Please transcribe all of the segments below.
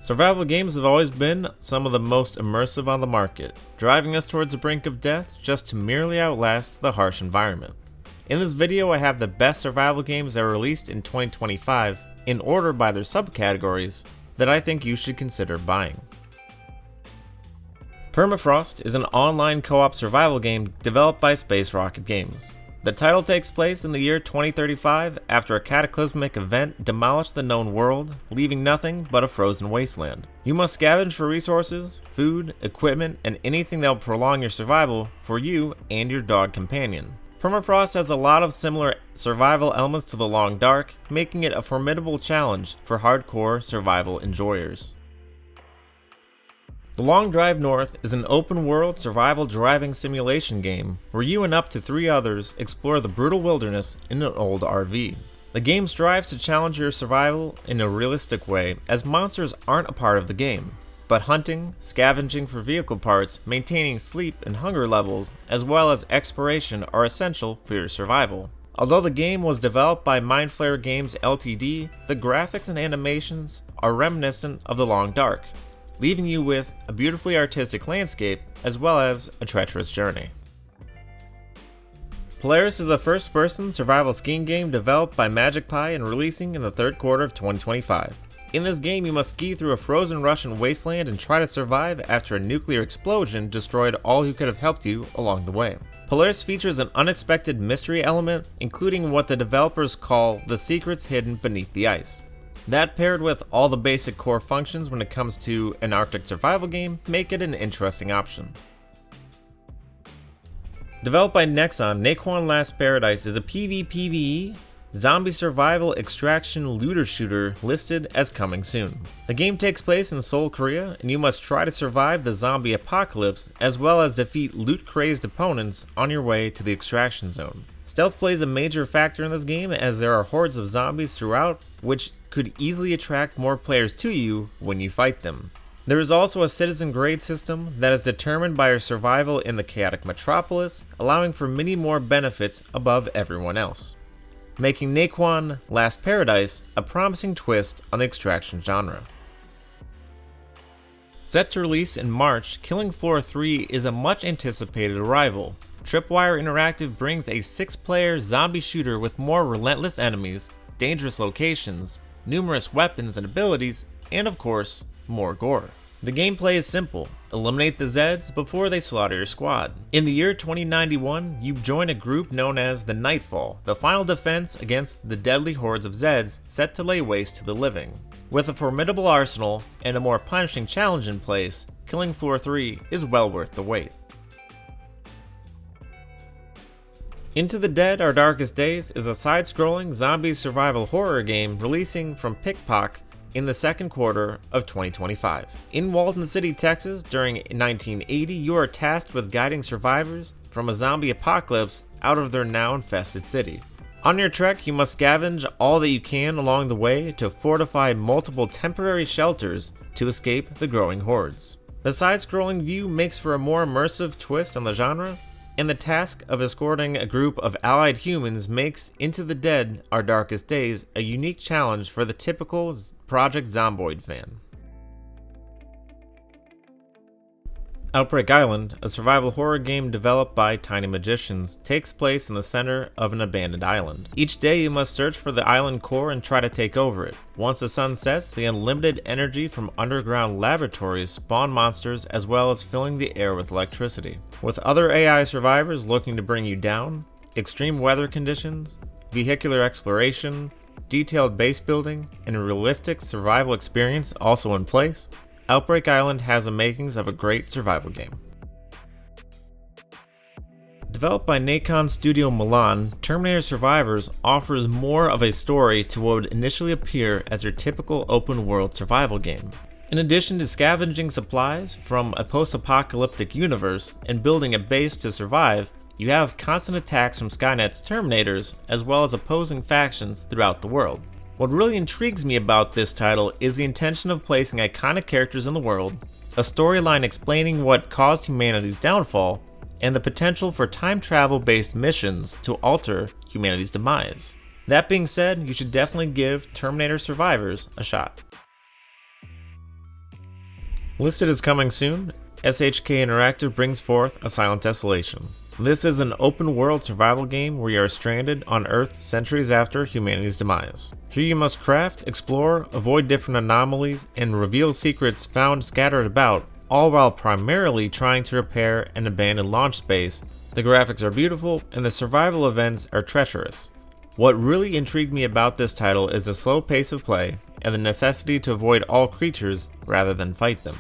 Survival games have always been some of the most immersive on the market, driving us towards the brink of death just to merely outlast the harsh environment. In this video, I have the best survival games that were released in 2025, in order by their subcategories, that I think you should consider buying. Permafrost is an online co-op survival game developed by Space Rocket Games. The title takes place in the year 2035 after a cataclysmic event demolished the known world, leaving nothing but a frozen wasteland. You must scavenge for resources, food, equipment, and anything that will prolong your survival for you and your dog companion. Permafrost has a lot of similar survival elements to The Long Dark, making it a formidable challenge for hardcore survival enjoyers. The Long Drive North is an open-world survival driving simulation game where you and up to 3 others explore the brutal wilderness in an old RV. The game strives to challenge your survival in a realistic way, as monsters aren't a part of the game, but hunting, scavenging for vehicle parts, maintaining sleep and hunger levels, as well as exploration are essential for your survival. Although the game was developed by Mindflayer Games Ltd, the graphics and animations are reminiscent of The Long Dark, leaving you with a beautifully artistic landscape as well as a treacherous journey. Polyaris is a first-person survival skiing game developed by Magic Pie and releasing in the third quarter of 2025. In this game, you must ski through a frozen Russian wasteland and try to survive after a nuclear explosion destroyed all who could have helped you along the way. Polyaris features an unexpected mystery element, including what the developers call the secrets hidden beneath the ice. That, paired with all the basic core functions when it comes to an Arctic survival game, make it an interesting option. Developed by Nakwon Last Paradise is a PvPvE zombie survival extraction looter shooter listed as coming soon. The game takes place in Seoul, Korea, and you must try to survive the zombie apocalypse as well as defeat loot-crazed opponents on your way to the extraction zone. Stealth plays a major factor in this game as there are hordes of zombies throughout, which could easily attract more players to you when you fight them. There is also a citizen grade system that is determined by your survival in the chaotic metropolis, allowing for many more benefits above everyone else, making Nakwon Last Paradise a promising twist on the extraction genre. Set to release in March, Killing Floor 3 is a much anticipated arrival. Tripwire Interactive brings a 6-player zombie shooter with more relentless enemies, dangerous locations, numerous weapons and abilities, and of course, more gore. The gameplay is simple: eliminate the Zeds before they slaughter your squad. In the year 2091, you join a group known as the Nightfall, the final defense against the deadly hordes of Zeds set to lay waste to the living. With a formidable arsenal and a more punishing challenge in place, Killing Floor 3 is well worth the wait. Into the Dead Our Darkest Days is a side-scrolling zombie survival horror game releasing from Pickpock in the second quarter of 2025. In Walton City, Texas, during 1980, you are tasked with guiding survivors from a zombie apocalypse out of their now infested city. On your trek, you must scavenge all that you can along the way to fortify multiple temporary shelters to escape the growing hordes. The side-scrolling view makes for a more immersive twist on the genre, and the task of escorting a group of allied humans makes Into the Dead Our Darkest Days a unique challenge for the typical Project Zomboid fan. Outbreak Island, a survival horror game developed by Tiny Magicians, takes place in the center of an abandoned island. Each day you must search for the island core and try to take over it. Once the sun sets, the unlimited energy from underground laboratories spawn monsters as well as filling the air with electricity. With other AI survivors looking to bring you down, extreme weather conditions, vehicular exploration, detailed base building, and a realistic survival experience also in place, Outbreak Island has the makings of a great survival game. Developed by Nakwon Studio Milan, Terminator Survivors offers more of a story to what would initially appear as your typical open-world survival game. In addition to scavenging supplies from a post-apocalyptic universe and building a base to survive, you have constant attacks from Skynet's Terminators, as well as opposing factions throughout the world. What really intrigues me about this title is the intention of placing iconic characters in the world, a storyline explaining what caused humanity's downfall, and the potential for time travel based missions to alter humanity's demise. That being said, you should definitely give Terminator Survivors a shot. Listed as coming soon, SHK Interactive brings forth a Silent Desolation. This is an open-world survival game where you are stranded on Earth centuries after humanity's demise. Here you must craft, explore, avoid different anomalies, and reveal secrets found scattered about, all while primarily trying to repair an abandoned launch space. The graphics are beautiful, and the survival events are treacherous. What really intrigued me about this title is the slow pace of play, and the necessity to avoid all creatures rather than fight them.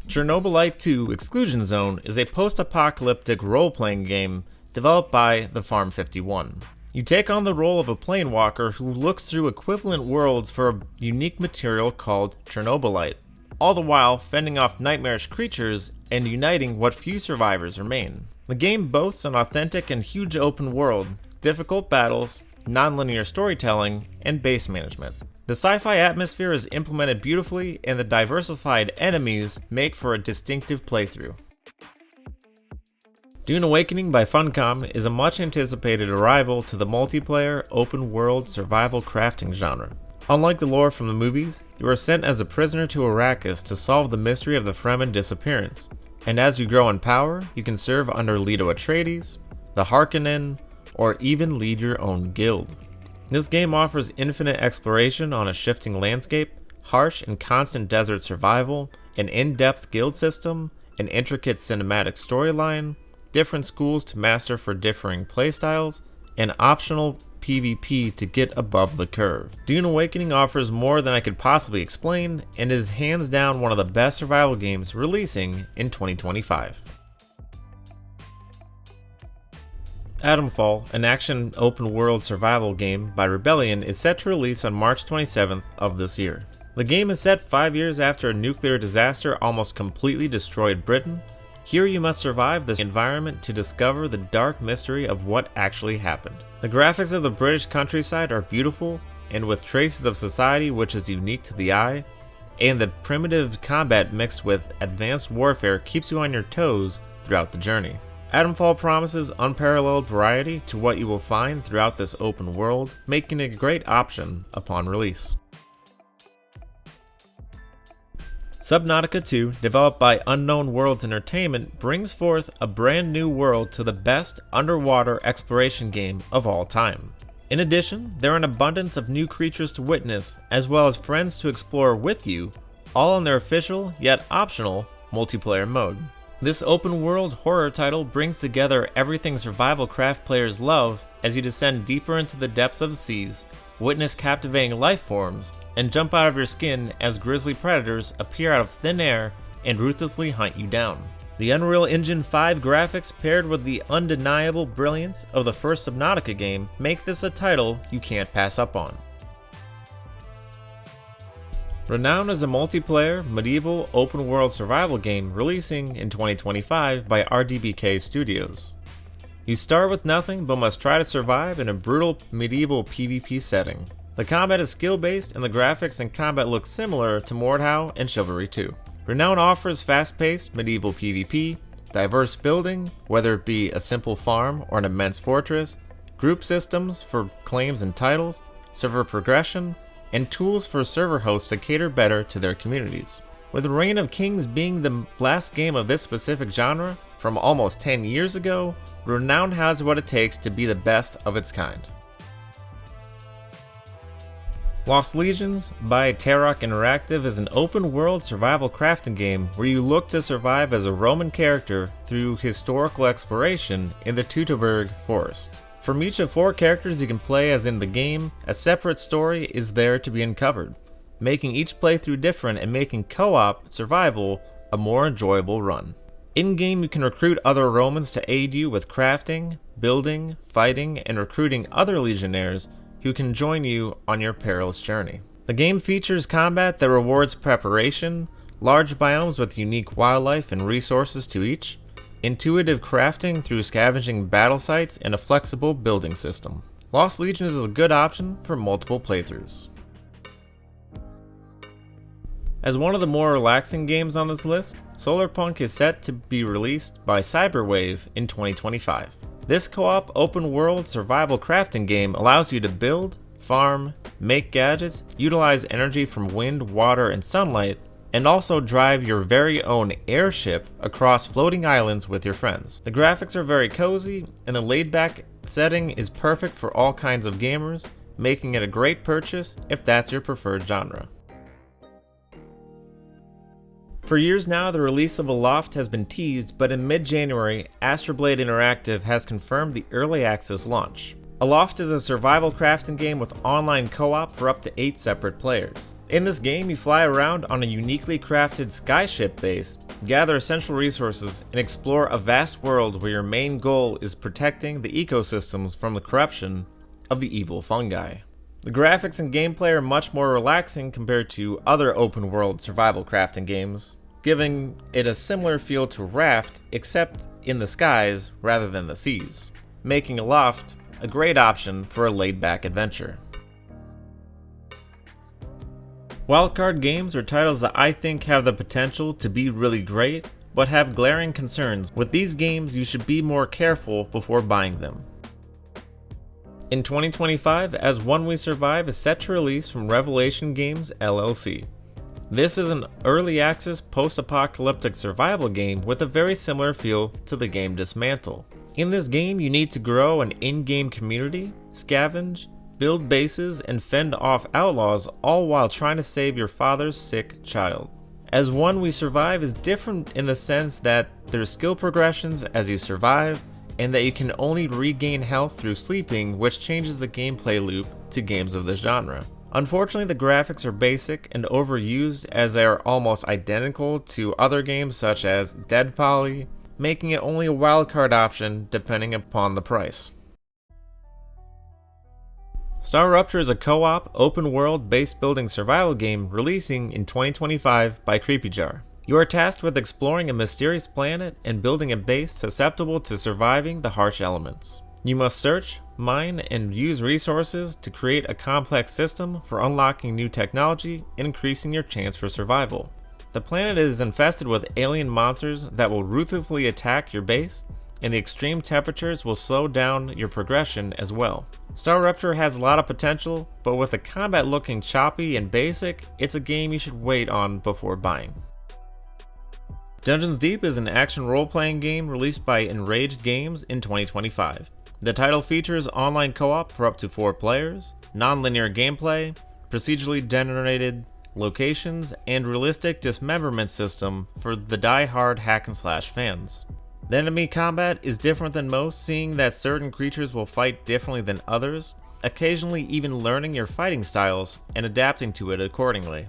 Chernobylite 2 Exclusion Zone is a post-apocalyptic role-playing game developed by the Farm 51. You take on the role of a planewalker who looks through equivalent worlds for a unique material called Chernobylite, all the while fending off nightmarish creatures and uniting what few survivors remain. The game boasts an authentic and huge open world, difficult battles, non-linear storytelling, and base management. The sci-fi atmosphere is implemented beautifully, and the diversified enemies make for a distinctive playthrough. Dune Awakening by Funcom is a much anticipated arrival to the multiplayer, open-world survival crafting genre. Unlike the lore from the movies, you are sent as a prisoner to Arrakis to solve the mystery of the Fremen disappearance, and as you grow in power, you can serve under Leto Atreides, the Harkonnen, or even lead your own guild. This game offers infinite exploration on a shifting landscape, harsh and constant desert survival, an in-depth guild system, an intricate cinematic storyline, different schools to master for differing playstyles, and optional PvP to get above the curve. Dune Awakening offers more than I could possibly explain, and is hands down one of the best survival games releasing in 2025. Atomfall, an action open-world survival game by Rebellion, is set to release on March 27th of this year. The game is set 5 years after a nuclear disaster almost completely destroyed Britain. Here you must survive this environment to discover the dark mystery of what actually happened. The graphics of the British countryside are beautiful, and with traces of society which is unique to the eye, and the primitive combat mixed with advanced warfare keeps you on your toes throughout the journey. Atomfall promises unparalleled variety to what you will find throughout this open world, making it a great option upon release. Subnautica 2, developed by Unknown Worlds Entertainment, brings forth a brand new world to the best underwater exploration game of all time. In addition, there are an abundance of new creatures to witness, as well as friends to explore with you, all in their official, yet optional, multiplayer mode. This open-world horror title brings together everything survival craft players love as you descend deeper into the depths of the seas, witness captivating life forms, and jump out of your skin as grisly predators appear out of thin air and ruthlessly hunt you down. The Unreal Engine 5 graphics paired with the undeniable brilliance of the first Subnautica game make this a title you can't pass up on. Renown is a multiplayer, medieval, open-world survival game releasing in 2025 by RDBK Studios. You start with nothing but must try to survive in a brutal medieval PvP setting. The combat is skill-based and the graphics and combat look similar to Mordhau and Chivalry 2. Renown offers fast-paced medieval PvP, diverse building, whether it be a simple farm or an immense fortress, group systems for claims and titles, server progression, and tools for server hosts to cater better to their communities. With Reign of Kings being the last game of this specific genre from almost 10 years ago, Renown has what it takes to be the best of its kind. Lost Legions by Tarok Interactive is an open-world survival crafting game where you look to survive as a Roman character through historical exploration in the Teutoburg Forest. From each of 4 characters you can play as in the game, a separate story is there to be uncovered, making each playthrough different and making co-op survival a more enjoyable run. In-game you can recruit other Romans to aid you with crafting, building, fighting, and recruiting other legionnaires who can join you on your perilous journey. The game features combat that rewards preparation, large biomes with unique wildlife and resources to each, intuitive crafting through scavenging battle sites, and a flexible building system. Lost Legions is a good option for multiple playthroughs. As one of the more relaxing games on this list, Solarpunk is set to be released by Cyberwave in 2025. This co-op open-world survival crafting game allows you to build, farm, make gadgets, utilize energy from wind, water, and sunlight, and also drive your very own airship across floating islands with your friends. The graphics are very cozy, and a laid-back setting is perfect for all kinds of gamers, making it a great purchase if that's your preferred genre. For years now, the release of Aloft has been teased, but in mid-January, Astroblade Interactive has confirmed the early access launch. Aloft is a survival crafting game with online co-op for up to 8 separate players. In this game, you fly around on a uniquely crafted skyship base, gather essential resources, and explore a vast world where your main goal is protecting the ecosystems from the corruption of the evil fungi. The graphics and gameplay are much more relaxing compared to other open-world survival crafting games, giving it a similar feel to Raft, except in the skies rather than the seas, making Aloft a great option for a laid-back adventure. WildCard Games are titles that I think have the potential to be really great, but have glaring concerns. With these games, you should be more careful before buying them. In 2025, As One We Survive is set to release from Revelation Games LLC. This is an early access post-apocalyptic survival game with a very similar feel to the game Dismantle. In this game, you need to grow an in-game community, scavenge, build bases, and fend off outlaws, all while trying to save your father's sick child. As One We Survive is different in the sense that there's skill progressions as you survive, and that you can only regain health through sleeping, which changes the gameplay loop to games of this genre. Unfortunately, the graphics are basic and overused as they are almost identical to other games such as Dead Poly, making it only a wildcard option depending upon the price. Star Rupture is a co-op, open-world base building survival game releasing in 2025 by CreepyJar. You are tasked with exploring a mysterious planet and building a base susceptible to surviving the harsh elements. You must search, mine, and use resources to create a complex system for unlocking new technology and increasing your chance for survival. The planet is infested with alien monsters that will ruthlessly attack your base, and the extreme temperatures will slow down your progression as well. Star Rupture has a lot of potential, but with the combat looking choppy and basic, it's a game you should wait on before buying. Dungeons Deep is an action role-playing game released by Enraged Games in 2025. The title features online co-op for up to 4 players, non-linear gameplay, procedurally generated locations, and realistic dismemberment system for the die-hard hack-and-slash fans. The enemy combat is different than most, seeing that certain creatures will fight differently than others, occasionally even learning your fighting styles and adapting to it accordingly.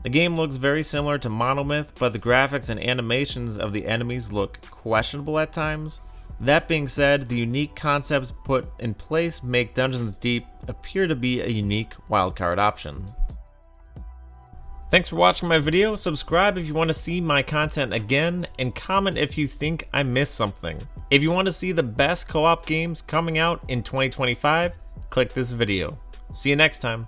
The game looks very similar to Monomyth, but the graphics and animations of the enemies look questionable at times. That being said, the unique concepts put in place make Dungeons Deep appear to be a unique wildcard option. Thanks for watching my video. Subscribe if you want to see my content again, and comment if you think I missed something. If you want to see the best co-op games coming out in 2025, click this video. See you next time.